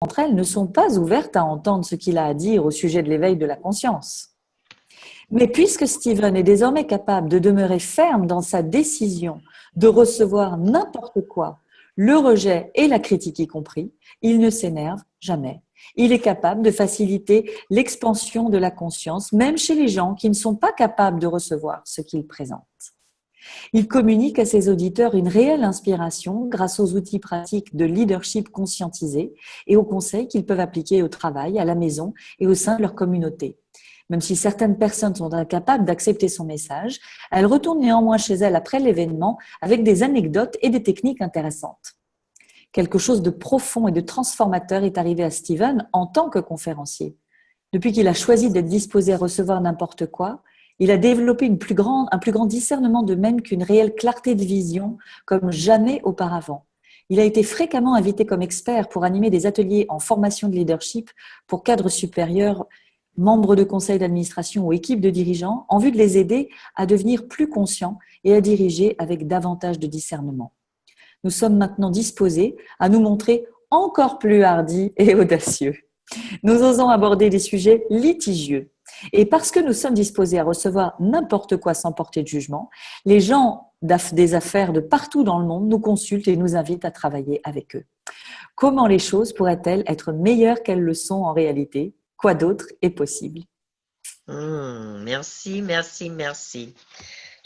d'entre elles ne sont pas ouvertes à entendre ce qu'il a à dire au sujet de l'éveil de la conscience. Mais puisque Steven est désormais capable de demeurer ferme dans sa décision de recevoir n'importe quoi, le rejet et la critique y compris, il ne s'énerve jamais. Il est capable de faciliter l'expansion de la conscience, même chez les gens qui ne sont pas capables de recevoir ce qu'il présente. Il communique à ses auditeurs une réelle inspiration grâce aux outils pratiques de leadership conscientisé et aux conseils qu'ils peuvent appliquer au travail, à la maison et au sein de leur communauté. Même si certaines personnes sont incapables d'accepter son message, elles retournent néanmoins chez elles après l'événement avec des anecdotes et des techniques intéressantes. Quelque chose de profond et de transformateur est arrivé à Steven en tant que conférencier. Depuis qu'il a choisi d'être disposé à recevoir n'importe quoi, il a développé un plus grand discernement de même qu'une réelle clarté de vision comme jamais auparavant. Il a été fréquemment invité comme expert pour animer des ateliers en formation de leadership pour cadres supérieurs, membres de conseils d'administration ou équipes de dirigeants, en vue de les aider à devenir plus conscients et à diriger avec davantage de discernement. Nous sommes maintenant disposés à nous montrer encore plus hardis et audacieux. Nous osons aborder des sujets litigieux. Et parce que nous sommes disposés à recevoir n'importe quoi sans porter de jugement, les gens des affaires de partout dans le monde nous consultent et nous invitent à travailler avec eux. Comment les choses pourraient-elles être meilleures qu'elles le sont en réalité ? Quoi d'autre est possible ? Merci.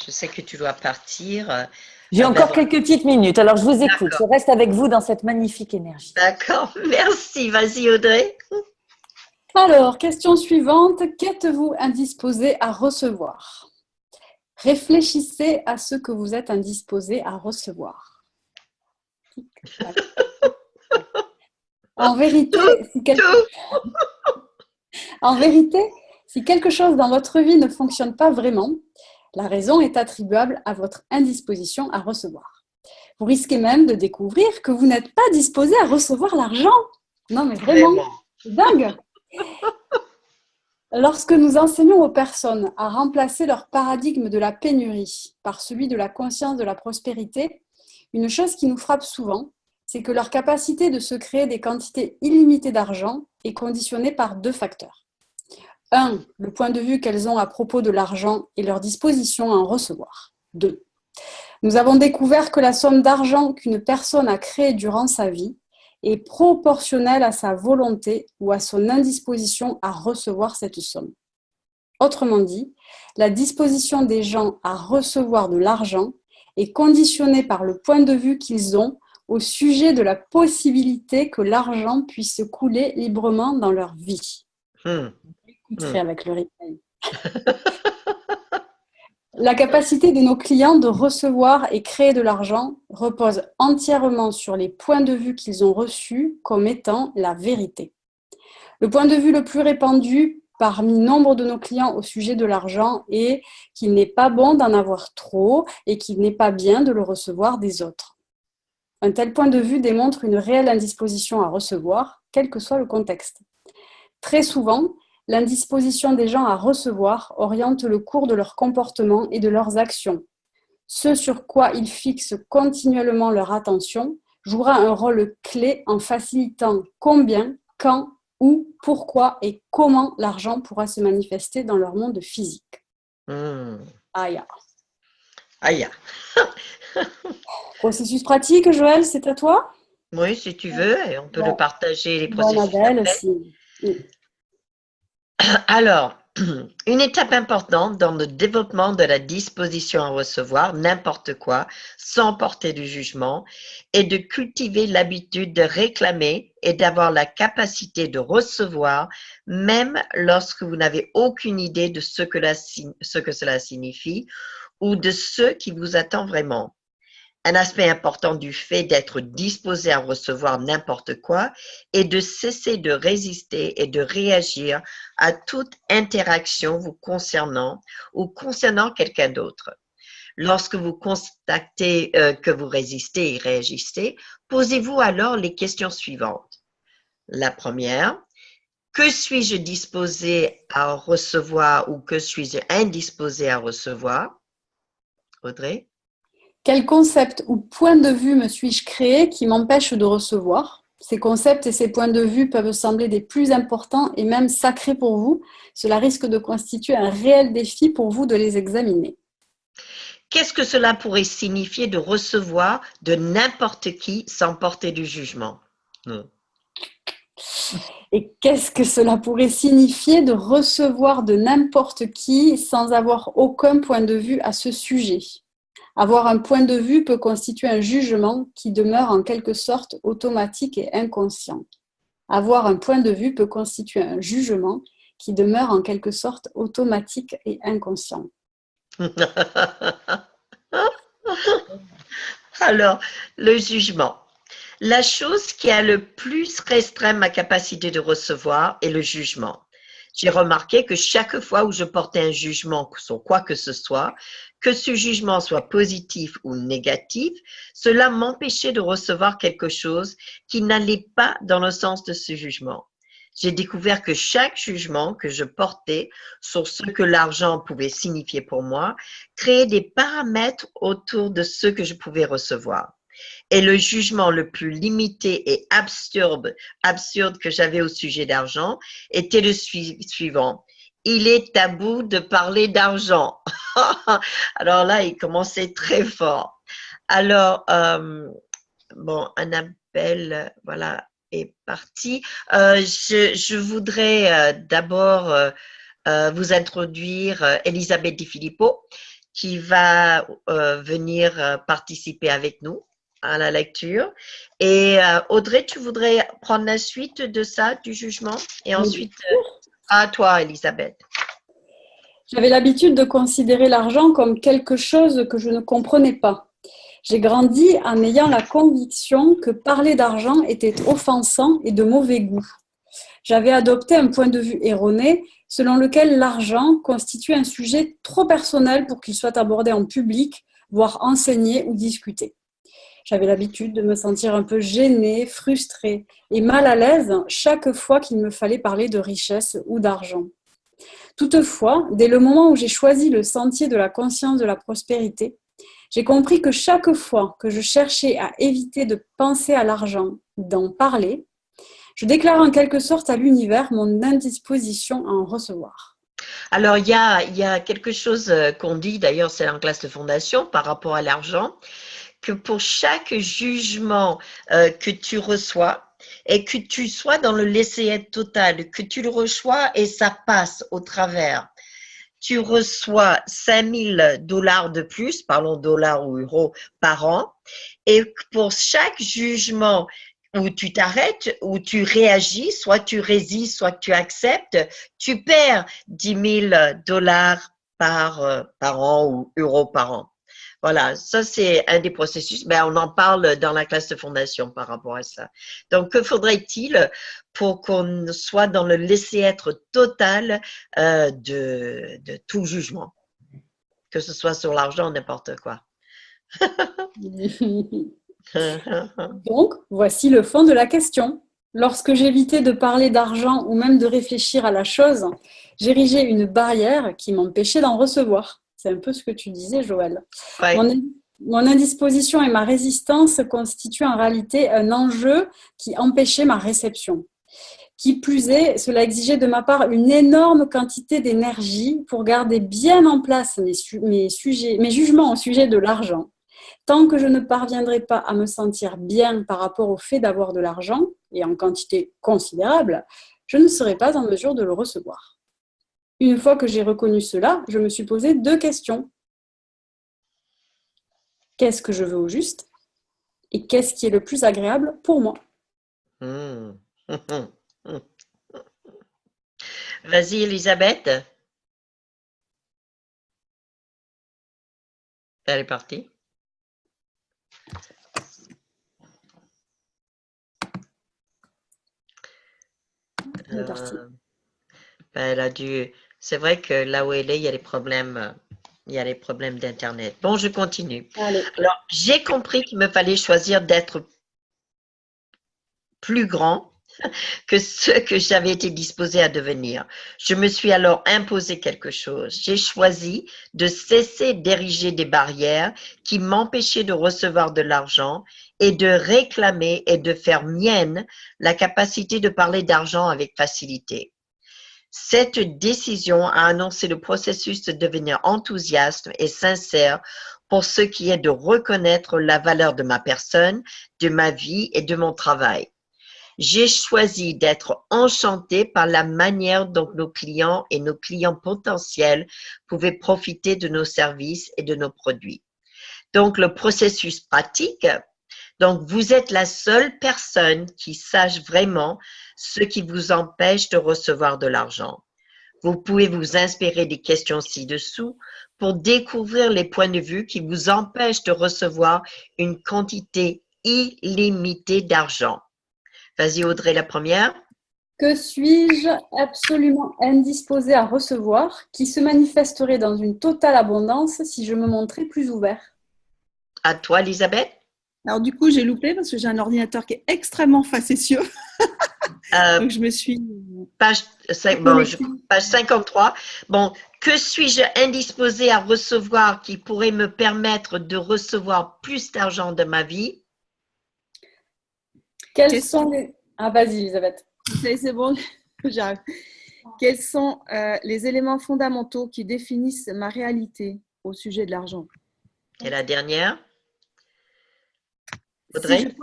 Je sais que tu dois partir. J'ai encore quelques petites minutes, alors je vous écoute. Je reste avec vous dans cette magnifique énergie. D'accord, merci. Vas-y Audrey. Alors, question suivante. Qu'êtes-vous indisposé à recevoir ? Réfléchissez à ce que vous êtes indisposé à recevoir. En vérité, si quelque chose dans votre vie ne fonctionne pas vraiment, la raison est attribuable à votre indisposition à recevoir. Vous risquez même de découvrir que vous n'êtes pas disposé à recevoir l'argent. Non, mais vraiment, c'est dingue. Lorsque nous enseignons aux personnes à remplacer leur paradigme de la pénurie par celui de la conscience de la prospérité, une chose qui nous frappe souvent, c'est que leur capacité de se créer des quantités illimitées d'argent est conditionnée par deux facteurs. 1. Le point de vue qu'elles ont à propos de l'argent et leur disposition à en recevoir. 2. Nous avons découvert que la somme d'argent qu'une personne a créée durant sa vie est proportionnelle à sa volonté ou à son indisposition à recevoir cette somme. Autrement dit, la disposition des gens à recevoir de l'argent est conditionnée par le point de vue qu'ils ont au sujet de la possibilité que l'argent puisse couler librement dans leur vie. Avec le replay. La capacité de nos clients de recevoir et créer de l'argent repose entièrement sur les points de vue qu'ils ont reçus comme étant la vérité. Le point de vue le plus répandu parmi nombre de nos clients au sujet de l'argent est qu'il n'est pas bon d'en avoir trop et qu'il n'est pas bien de le recevoir des autres. Un tel point de vue démontre une réelle indisposition à recevoir, quel que soit le contexte. Très souvent, l'indisposition des gens à recevoir oriente le cours de leur comportement et de leurs actions. Ce sur quoi ils fixent continuellement leur attention jouera un rôle clé en facilitant combien, quand, où, pourquoi et comment l'argent pourra se manifester dans leur monde physique. Aïe. Processus pratique, Joël, c'est à toi ? Oui, si tu veux, et on peut le partager, les processus. Alors, une étape importante dans le développement de la disposition à recevoir n'importe quoi sans porter de jugement est de cultiver l'habitude de réclamer et d'avoir la capacité de recevoir même lorsque vous n'avez aucune idée de ce que cela signifie ou de ce qui vous attend vraiment. Un aspect important du fait d'être disposé à recevoir n'importe quoi est de cesser de résister et de réagir à toute interaction vous concernant ou concernant quelqu'un d'autre. Lorsque vous constatez que vous résistez et réagissez, posez-vous alors les questions suivantes. La première, que suis-je disposé à recevoir ou que suis-je indisposé à recevoir? Audrey? Quel concept ou point de vue me suis-je créé qui m'empêche de recevoir ? Ces concepts et ces points de vue peuvent sembler des plus importants et même sacrés pour vous. Cela risque de constituer un réel défi pour vous de les examiner. Qu'est-ce que cela pourrait signifier de recevoir de n'importe qui sans porter du jugement? Et qu'est-ce que cela pourrait signifier de recevoir de n'importe qui sans avoir aucun point de vue à ce sujet? Avoir un point de vue peut constituer un jugement qui demeure en quelque sorte automatique et inconscient. Avoir un point de vue peut constituer un jugement qui demeure en quelque sorte automatique et inconscient. Alors, le jugement. La chose qui a le plus restreint ma capacité de recevoir est le jugement. J'ai remarqué que chaque fois où je portais un jugement sur quoi que ce jugement soit positif ou négatif, cela m'empêchait de recevoir quelque chose qui n'allait pas dans le sens de ce jugement. J'ai découvert que chaque jugement que je portais sur ce que l'argent pouvait signifier pour moi créait des paramètres autour de ce que je pouvais recevoir. Et le jugement le plus limité et absurde que j'avais au sujet d'argent était le suivant. Il est tabou de parler d'argent. Alors là, il commençait très fort. Alors, bon, un appel, voilà, est parti. Je voudrais d'abord vous introduire Elisabeth Di Filippo, qui va venir participer avec nous à la lecture. Et Audrey, tu voudrais prendre la suite de ça, du jugement? Et ensuite, à toi, Elisabeth. J'avais l'habitude de considérer l'argent comme quelque chose que je ne comprenais pas. J'ai grandi en ayant la conviction que parler d'argent était offensant et de mauvais goût. J'avais adopté un point de vue erroné selon lequel l'argent constitue un sujet trop personnel pour qu'il soit abordé en public, voire enseigné ou discuté. J'avais l'habitude de me sentir un peu gênée, frustrée et mal à l'aise chaque fois qu'il me fallait parler de richesse ou d'argent. Toutefois, dès le moment où j'ai choisi le sentier de la conscience de la prospérité, j'ai compris que chaque fois que je cherchais à éviter de penser à l'argent, d'en parler, je déclare en quelque sorte à l'univers mon indisposition à en recevoir. Alors, il y a quelque chose qu'on dit, d'ailleurs c'est en classe de fondation par rapport à l'argent, que pour chaque jugement que tu reçois, et que tu sois dans le laisser-être total, que tu le reçois et ça passe au travers, tu reçois 5 000 $ de plus, parlons dollars ou euros par an, et pour chaque jugement où tu t'arrêtes, où tu réagis, soit tu résistes, soit tu acceptes, tu perds 10 000 $ par an ou euros par an. Voilà, ça c'est un des processus, mais on en parle dans la classe de fondation par rapport à ça. Donc, que faudrait-il pour qu'on soit dans le laisser-être total de tout jugement, que ce soit sur l'argent ou n'importe quoi. Donc, voici le fond de la question. Lorsque j'évitais de parler d'argent ou même de réfléchir à la chose, j'érigeais une barrière qui m'empêchait d'en recevoir. C'est un peu ce que tu disais, Joël. Ouais. Mon indisposition et ma résistance constituent en réalité un enjeu qui empêchait ma réception. Qui plus est, cela exigeait de ma part une énorme quantité d'énergie pour garder bien en place mes jugements au sujet de l'argent. Tant que je ne parviendrai pas à me sentir bien par rapport au fait d'avoir de l'argent, et en quantité considérable, je ne serai pas en mesure de le recevoir. Une fois que j'ai reconnu cela, je me suis posé 2 questions. Qu'est-ce que je veux au juste? Et qu'est-ce qui est le plus agréable pour moi? Vas-y, Elisabeth. Elle est partie. Elle est partie. Elle a dû. C'est vrai que là où elle est, il y a des problèmes. Il y a des problèmes d'Internet. Bon, je continue. Allez. Alors, j'ai compris qu'il me fallait choisir d'être plus grand que ce que j'avais été disposée à devenir. Je me suis alors imposé quelque chose. J'ai choisi de cesser d'ériger des barrières qui m'empêchaient de recevoir de l'argent et de réclamer et de faire mienne la capacité de parler d'argent avec facilité. Cette décision a annoncé le processus de devenir enthousiaste et sincère pour ce qui est de reconnaître la valeur de ma personne, de ma vie et de mon travail. J'ai choisi d'être enchantée par la manière dont nos clients et nos clients potentiels pouvaient profiter de nos services et de nos produits. Donc, le processus pratique, donc vous êtes la seule personne qui sache vraiment ce qui vous empêche de recevoir de l'argent. Vous pouvez vous inspirer des questions ci-dessous pour découvrir les points de vue qui vous empêchent de recevoir une quantité illimitée d'argent. Vas-y Audrey, la première. Que suis-je absolument indisposé à recevoir qui se manifesterait dans une totale abondance si je me montrais plus ouvert? À toi, Elisabeth. Alors du coup, j'ai loupé parce que j'ai un ordinateur qui est extrêmement facétieux. Donc je me suis… Page 53. Bon, que suis-je indisposé à recevoir qui pourrait me permettre de recevoir plus d'argent de ma vie? Quels sont les… Ah, vas-y, Elisabeth. C'est bon, j'arrive. Quels sont les éléments fondamentaux qui définissent ma réalité au sujet de l'argent? Et la dernière? Audrey?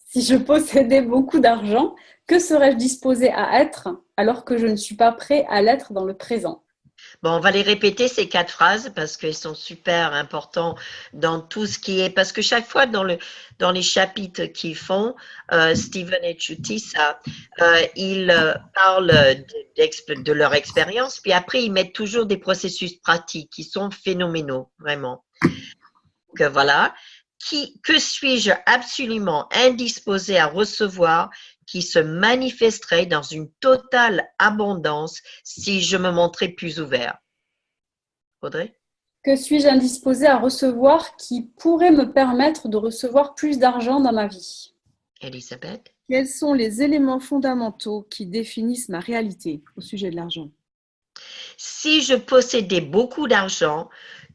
Si je possédais beaucoup d'argent, que serais-je disposée à être alors que je ne suis pas prêt à l'être dans le présent? Bon, on va les répéter ces 4 phrases parce qu'elles sont super importantes dans tout ce qui est… Parce que chaque fois dans les chapitres qu'ils font, Stephen et Chutisa, ils parlent de leur expérience, puis après ils mettent toujours des processus pratiques qui sont phénoménaux, vraiment. Donc voilà. Que suis-je absolument indisposé à recevoir qui se manifesterait dans une totale abondance si je me montrais plus ouvert? Audrey? Que suis-je indisposé à recevoir qui pourrait me permettre de recevoir plus d'argent dans ma vie? Elisabeth? Quels sont les éléments fondamentaux qui définissent ma réalité au sujet de l'argent? Si je possédais beaucoup d'argent,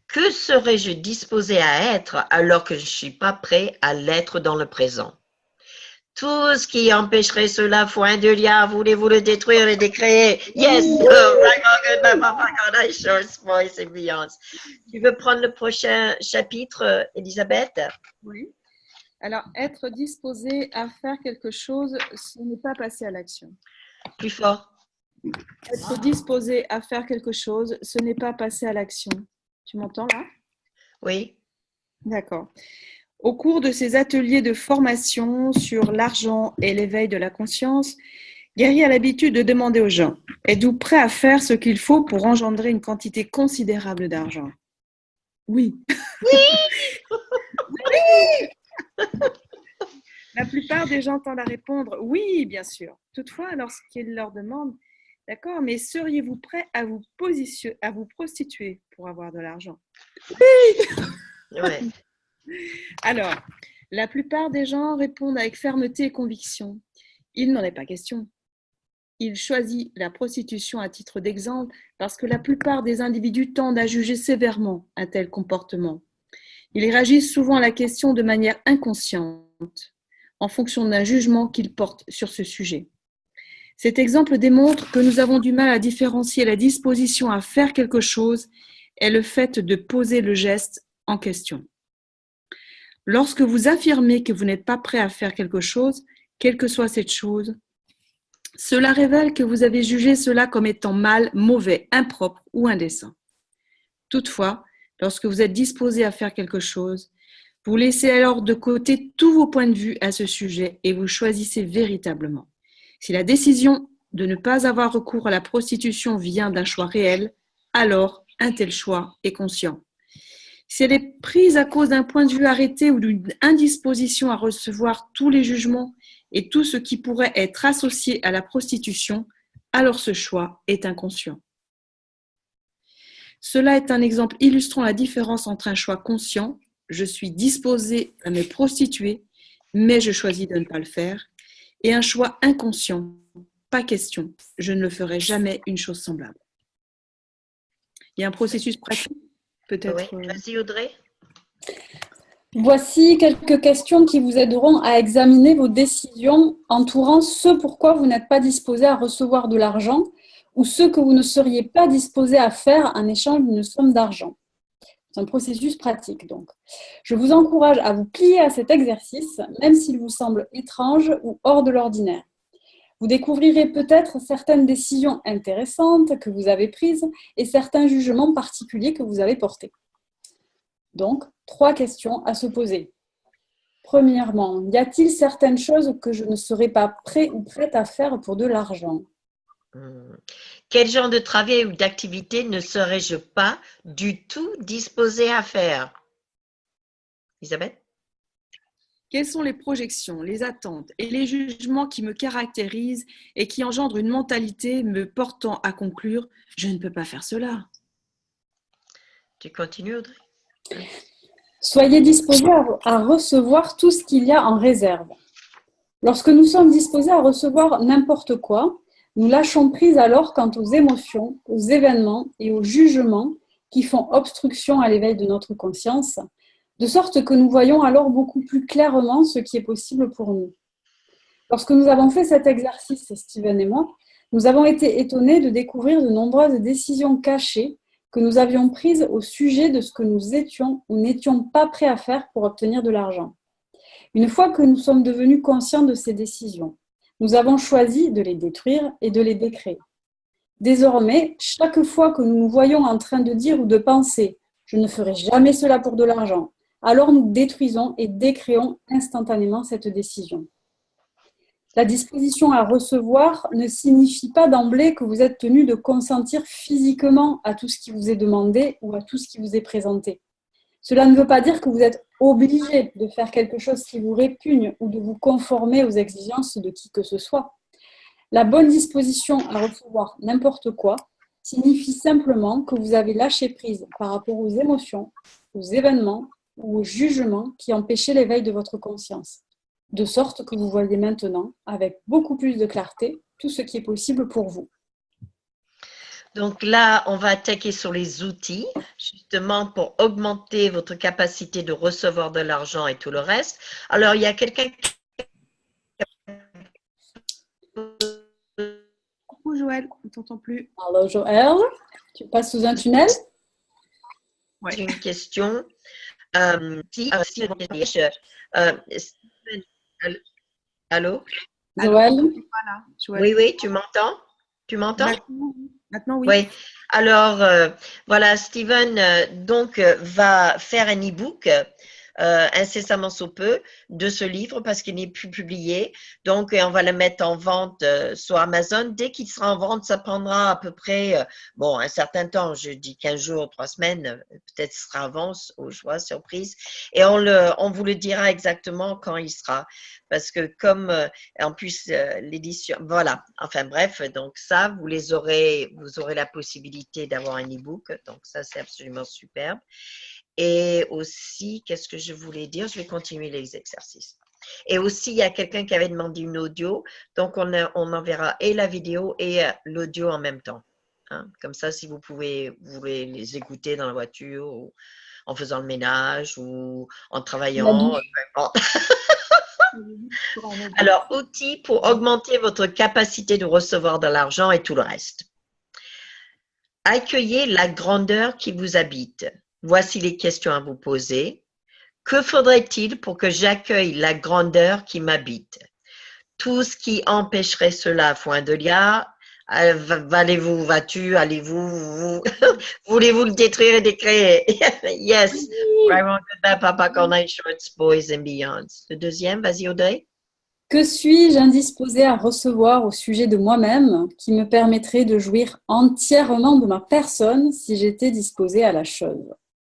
que serais-je disposé à être alors que je ne suis pas prêt à l'être dans le présent? Tout ce qui empêcherait cela, point de lien, voulez-vous le détruire et décréer? Yes! C'est brillant. Tu veux prendre le prochain chapitre, Elisabeth? Oui. Alors, être disposé à faire quelque chose, ce n'est pas passer à l'action. Plus fort. Être disposé à faire quelque chose, ce n'est pas passer à l'action. Tu m'entends là? Oui. D'accord. Au cours de ces ateliers de formation sur l'argent et l'éveil de la conscience, Gary a l'habitude de demander aux gens: êtes-vous prêt à faire ce qu'il faut pour engendrer une quantité considérable d'argent? Oui. Oui. Oui. La plupart des gens tendent à répondre oui, bien sûr. Toutefois, lorsqu'il leur demande: d'accord, mais seriez-vous prêt à vous prostituer pour avoir de l'argent? Oui. Ouais. Alors, la plupart des gens répondent avec fermeté et conviction. Il n'en est pas question. Il choisit la prostitution à titre d'exemple parce que la plupart des individus tendent à juger sévèrement un tel comportement. Ils réagissent souvent à la question de manière inconsciente, en fonction d'un jugement qu'ils portent sur ce sujet. Cet exemple démontre que nous avons du mal à différencier la disposition à faire quelque chose et le fait de poser le geste en question. Lorsque vous affirmez que vous n'êtes pas prêt à faire quelque chose, quelle que soit cette chose, cela révèle que vous avez jugé cela comme étant mal, mauvais, impropre ou indécent. Toutefois, lorsque vous êtes disposé à faire quelque chose, vous laissez alors de côté tous vos points de vue à ce sujet et vous choisissez véritablement. Si la décision de ne pas avoir recours à la prostitution vient d'un choix réel, alors un tel choix est conscient. Si elle est prise à cause d'un point de vue arrêté ou d'une indisposition à recevoir tous les jugements et tout ce qui pourrait être associé à la prostitution, alors ce choix est inconscient. Cela est un exemple illustrant la différence entre un choix conscient, je suis disposé à me prostituer, mais je choisis de ne pas le faire, et un choix inconscient. Pas question, je ne le ferai jamais une chose semblable. Il y a un processus pratique, peut-être. Oui, vas-y Audrey. Voici quelques questions qui vous aideront à examiner vos décisions entourant ce pourquoi vous n'êtes pas disposé à recevoir de l'argent ou ce que vous ne seriez pas disposé à faire en échange d'une somme d'argent. C'est un processus pratique, donc. Je vous encourage à vous plier à cet exercice, même s'il vous semble étrange ou hors de l'ordinaire. Vous découvrirez peut-être certaines décisions intéressantes que vous avez prises et certains jugements particuliers que vous avez portés. Donc, 3 questions à se poser. Premièrement, y a-t-il certaines choses que je ne serais pas prêt ou prête à faire pour de l'argent? Quel genre de travail ou d'activité ne serais-je pas du tout disposée à faire? Isabelle? Quelles sont les projections, les attentes et les jugements qui me caractérisent et qui engendrent une mentalité me portant à conclure « je ne peux pas faire cela ». Tu continues Audrey? Soyez disposés à recevoir tout ce qu'il y a en réserve. Lorsque nous sommes disposés à recevoir n'importe quoi, nous lâchons prise alors quant aux émotions, aux événements et aux jugements qui font obstruction à l'éveil de notre conscience, de sorte que nous voyons alors beaucoup plus clairement ce qui est possible pour nous. Lorsque nous avons fait cet exercice, Steven et moi, nous avons été étonnés de découvrir de nombreuses décisions cachées que nous avions prises au sujet de ce que nous étions ou n'étions pas prêts à faire pour obtenir de l'argent. Une fois que nous sommes devenus conscients de ces décisions, nous avons choisi de les détruire et de les décréer. Désormais, chaque fois que nous nous voyons en train de dire ou de penser « je ne ferai jamais cela pour de l'argent », alors nous détruisons et décréons instantanément cette décision. La disposition à recevoir ne signifie pas d'emblée que vous êtes tenu de consentir physiquement à tout ce qui vous est demandé ou à tout ce qui vous est présenté. Cela ne veut pas dire que vous êtes obligé de faire quelque chose qui vous répugne ou de vous conformer aux exigences de qui que ce soit. La bonne disposition à recevoir n'importe quoi signifie simplement que vous avez lâché prise par rapport aux émotions, aux événements ou aux jugements qui empêchaient l'éveil de votre conscience, de sorte que vous voyez maintenant, avec beaucoup plus de clarté, tout ce qui est possible pour vous. Donc là, on va attaquer sur les outils, justement pour augmenter votre capacité de recevoir de l'argent et tout le reste. Alors, il y a quelqu'un qui... Coucou Joël, on ne t'entend plus. Allô Joël, tu passes sous un tunnel? Ouais. Une question. Allô? Joël? Oui, oui, tu m'entends? Tu m'entends? Maintenant, oui. Oui. Alors, voilà, Steven va faire un e-book incessamment sous peu de ce livre parce qu'il n'est plus publié. Donc, on va le mettre en vente sur Amazon. Dès qu'il sera en vente, ça prendra à peu près, un certain temps, je dis 15 jours, 3 semaines, peut-être ce sera avant, au choix, surprise. Et on vous le dira exactement quand il sera. Parce que comme, en plus, l'édition, voilà, enfin bref, donc ça, vous aurez la possibilité d'avoir un e-book. Donc ça, c'est absolument superbe. Et aussi, qu'est-ce que je voulais dire? Je vais continuer les exercices. Et aussi, il y a quelqu'un qui avait demandé une audio. Donc, on enverra et la vidéo et l'audio en même temps. Hein? Comme ça, si vous voulez les écouter dans la voiture ou en faisant le ménage ou en travaillant. Alors, outils pour augmenter votre capacité de recevoir de l'argent et tout le reste. Accueillez la grandeur qui vous habite. Voici les questions à vous poser. Que faudrait-il pour que j'accueille la grandeur qui m'habite? Tout ce qui empêcherait cela, point de liard. Allez-vous voulez-vous le détruire et décréer? Yes. Papa Corneille, Shorts, Boys and Beyonds. Le deuxième, vas-y Audrey. Que suis-je indisposé à recevoir au sujet de moi-même qui me permettrait de jouir entièrement de ma personne si j'étais disposée à la chose?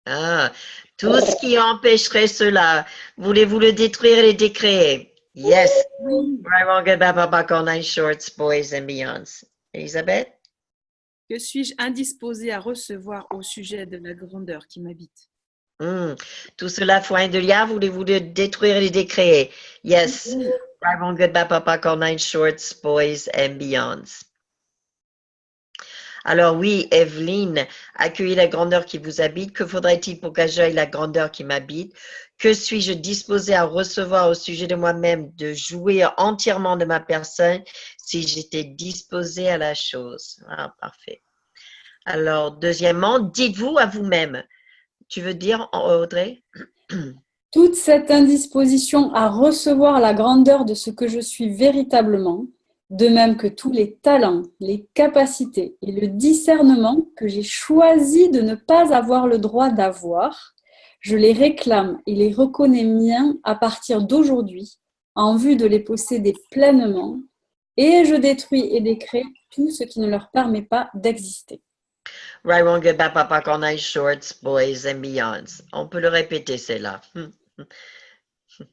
Ah, tout ce qui empêcherait cela, voulez-vous le détruire et le décréer? Yes. Papa Corneille, Shorts, Boys and Beyonds. Elisabeth? Que suis-je indisposé à recevoir au sujet de la grandeur qui m'habite? Tout cela, foin de liard, voulez-vous le détruire et le décréer? Yes. Right, wrong, good, bad, papa, call nine shorts, boys and beyonds. Alors oui, Evelyne, accueillez la grandeur qui vous habite. Que faudrait-il pour qu'accueille la grandeur qui m'habite? Que suis-je disposé à recevoir au sujet de moi-même, de jouir entièrement de ma personne si j'étais disposé à la chose? Ah, parfait. Alors, deuxièmement, dites-vous à vous-même. Tu veux dire, Audrey? Toute cette indisposition à recevoir la grandeur de ce que je suis véritablement, de même que tous les talents, les capacités et le discernement que j'ai choisi de ne pas avoir le droit d'avoir, je les réclame et les reconnais miens à partir d'aujourd'hui, en vue de les posséder pleinement, et je détruis et décrée tout ce qui ne leur permet pas d'exister. Right, wrong, good, bad, papa, call nine shorts, boys and beyonds. On peut le répéter, c'est là.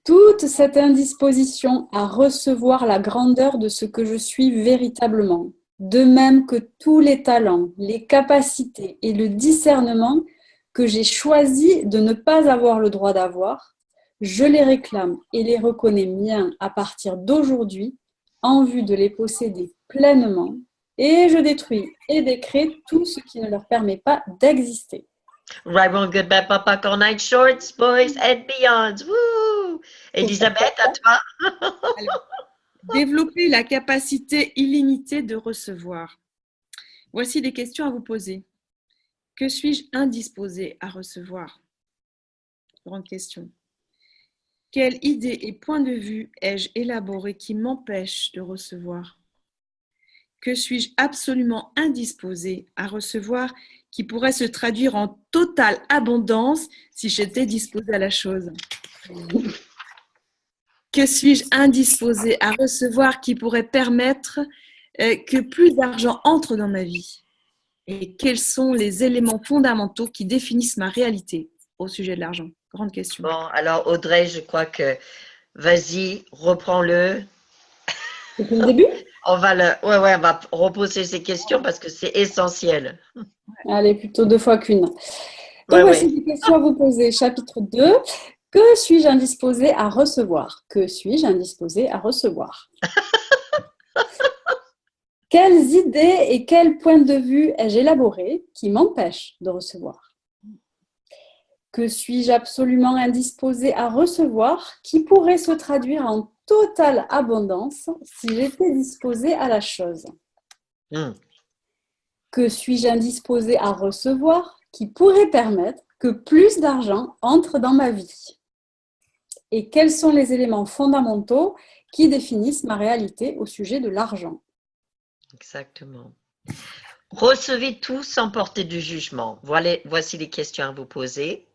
Toute cette indisposition à recevoir la grandeur de ce que je suis véritablement, de même que tous les talents, les capacités et le discernement que j'ai choisi de ne pas avoir le droit d'avoir, je les réclame et les reconnais miens à partir d'aujourd'hui en vue de les posséder pleinement, et je détruis et décrée tout ce qui ne leur permet pas d'exister. Right, wrong, good, bad, papa, call nine shorts, boys and beyonds. Woo! Elisabeth, à toi. Alors, développer la capacité illimitée de recevoir. Voici des questions à vous poser. Que suis-je indisposé à recevoir? Grande question. Quelle idée et point de vue ai-je élaboré qui m'empêche de recevoir? Que suis-je absolument indisposé à recevoir qui pourrait se traduire en totale abondance si j'étais disposé à la chose? Que suis-je indisposé à recevoir qui pourrait permettre que plus d'argent entre dans ma vie? Et quels sont les éléments fondamentaux qui définissent ma réalité au sujet de l'argent? Grande question. Bon, alors Audrey, je crois que vas-y, reprends-le. Depuis le début? On va on va reposer ces questions parce que c'est essentiel. Allez, plutôt 2 fois qu'une. Donc, Ouais, voici ouais. des questions à vous poser. Chapitre 2. Que suis-je indisposé à recevoir? Que suis-je indisposé à recevoir? Quelles idées et quels points de vue ai-je élaborés qui m'empêchent de recevoir? Que suis-je absolument indisposé à recevoir qui pourrait se traduire en totale abondance si j'étais disposé à la chose? Que suis-je indisposé à recevoir qui pourrait permettre que plus d'argent entre dans ma vie? Et quels sont les éléments fondamentaux qui définissent ma réalité au sujet de l'argent? Exactement. Recevez tout sans porter de jugement. Voici les questions à vous poser.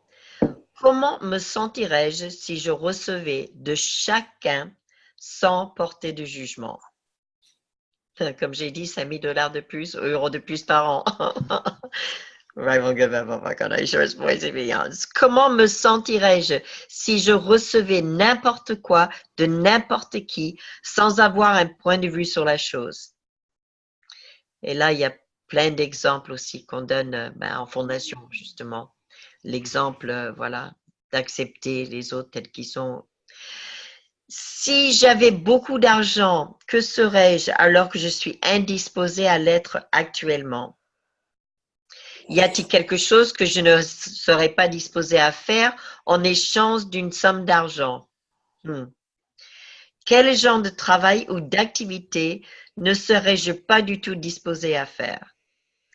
Comment me sentirais-je si je recevais de chacun sans porter de jugement? Comme j'ai dit, c'est $1,000 de plus, euros de plus par an. Comment me sentirais-je si je recevais n'importe quoi de n'importe qui sans avoir un point de vue sur la chose? Et là, il y a plein d'exemples aussi qu'on donne en fondation, justement. L'exemple, voilà, d'accepter les autres tels qu'ils sont. Si j'avais beaucoup d'argent, que serais-je alors que je suis indisposée à l'être actuellement? Y a-t-il quelque chose que je ne serais pas disposée à faire en échange d'une somme d'argent? Quel genre de travail ou d'activité ne serais-je pas du tout disposée à faire?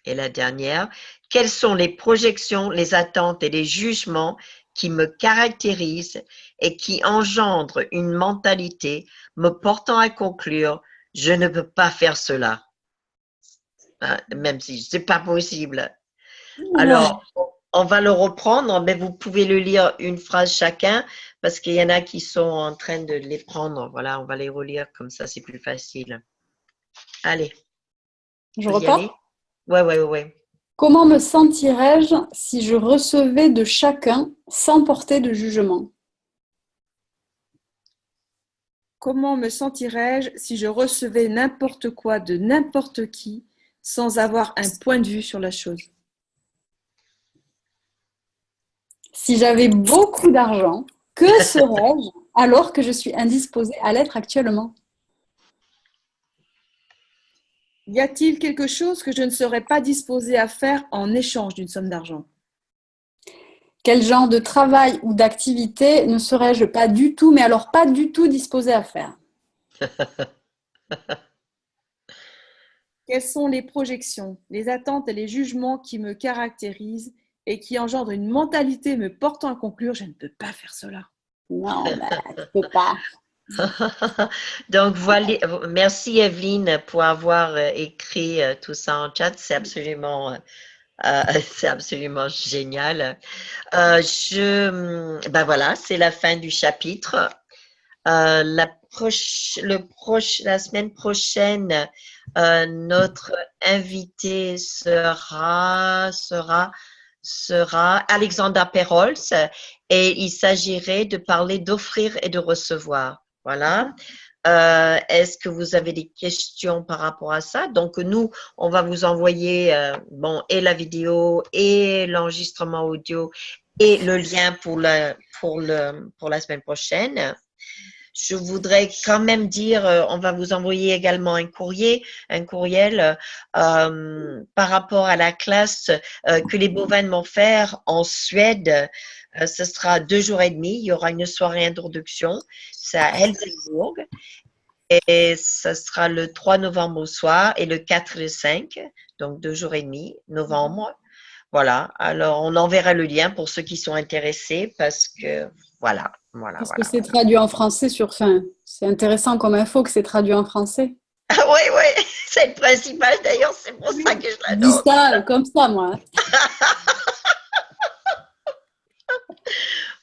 Et la dernière, quelles sont les projections, les attentes et les jugements qui me caractérisent et qui engendrent une mentalité me portant à conclure « je ne peux pas faire cela », même si ce n'est pas possible. Alors, on va le reprendre, mais vous pouvez le lire une phrase chacun parce qu'il y en a qui sont en train de les prendre. Voilà, on va les relire comme ça, c'est plus facile. Allez. Je repars? Ouais. Comment me sentirais-je si je recevais de chacun sans porter de jugement? Comment me sentirais-je si je recevais n'importe quoi de n'importe qui sans avoir un point de vue sur la chose? Si j'avais beaucoup d'argent, que serais-je alors que je suis indisposée à l'être actuellement? Y a-t-il quelque chose que je ne serais pas disposée à faire en échange d'une somme d'argent? Quel genre de travail ou d'activité ne serais-je pas du tout, mais alors pas du tout disposée à faire? Quelles sont les projections, les attentes et les jugements qui me caractérisent et qui engendrent une mentalité me portant à conclure je ne peux pas faire cela? Non, mais tu peux pas. Donc, voilà, merci Evelyne pour avoir écrit tout ça en chat. C'est absolument génial. Ben voilà, c'est la fin du chapitre. La semaine prochaine, notre invité sera Alexandra Perols et il s'agirait de parler d'offrir et de recevoir. Voilà. Est-ce que vous avez des questions par rapport à ça? Donc, nous, on va vous envoyer et la vidéo et l'enregistrement audio et le lien pour la semaine prochaine. Je voudrais quand même dire, on va vous envoyer également un courriel par rapport à la classe que les bovins vont faire en Suède. Ce sera 2 jours et demi. Il y aura une soirée introduction. C'est à Helsingborg. Et ce sera le 3 novembre au soir et le 4 et le 5. Donc 2 jours et demi, novembre. Voilà. Alors, on enverra le lien pour ceux qui sont intéressés parce que voilà. Parce que c'est traduit en français sur fin. C'est intéressant comme info que c'est traduit en français. Ah oui, c'est le principal d'ailleurs, c'est pour ça que je la Je donne. dis ça comme ça, moi.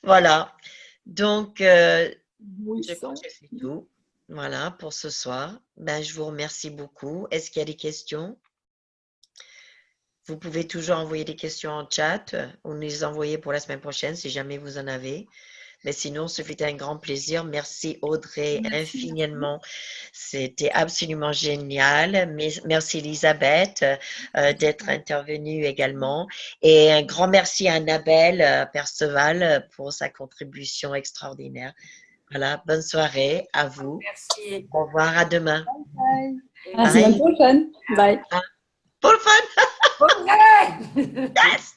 Voilà. Donc, Oui, je crois que c'est tout. Voilà pour ce soir. Ben, je vous remercie beaucoup. Est-ce qu'il y a des questions? Vous pouvez toujours envoyer des questions en chat ou nous les envoyer pour la semaine prochaine si jamais vous en avez. Mais sinon, ce fut un grand plaisir. Merci Audrey infiniment. C'était absolument génial. Merci Elisabeth d'être intervenue également. Et un grand merci à Annabelle Perceval pour sa contribution extraordinaire. Voilà, bonne soirée à vous. Merci. Au revoir, à demain. Bye. À la semaine prochaine. Bye. Pour le fun. Ok. Yes.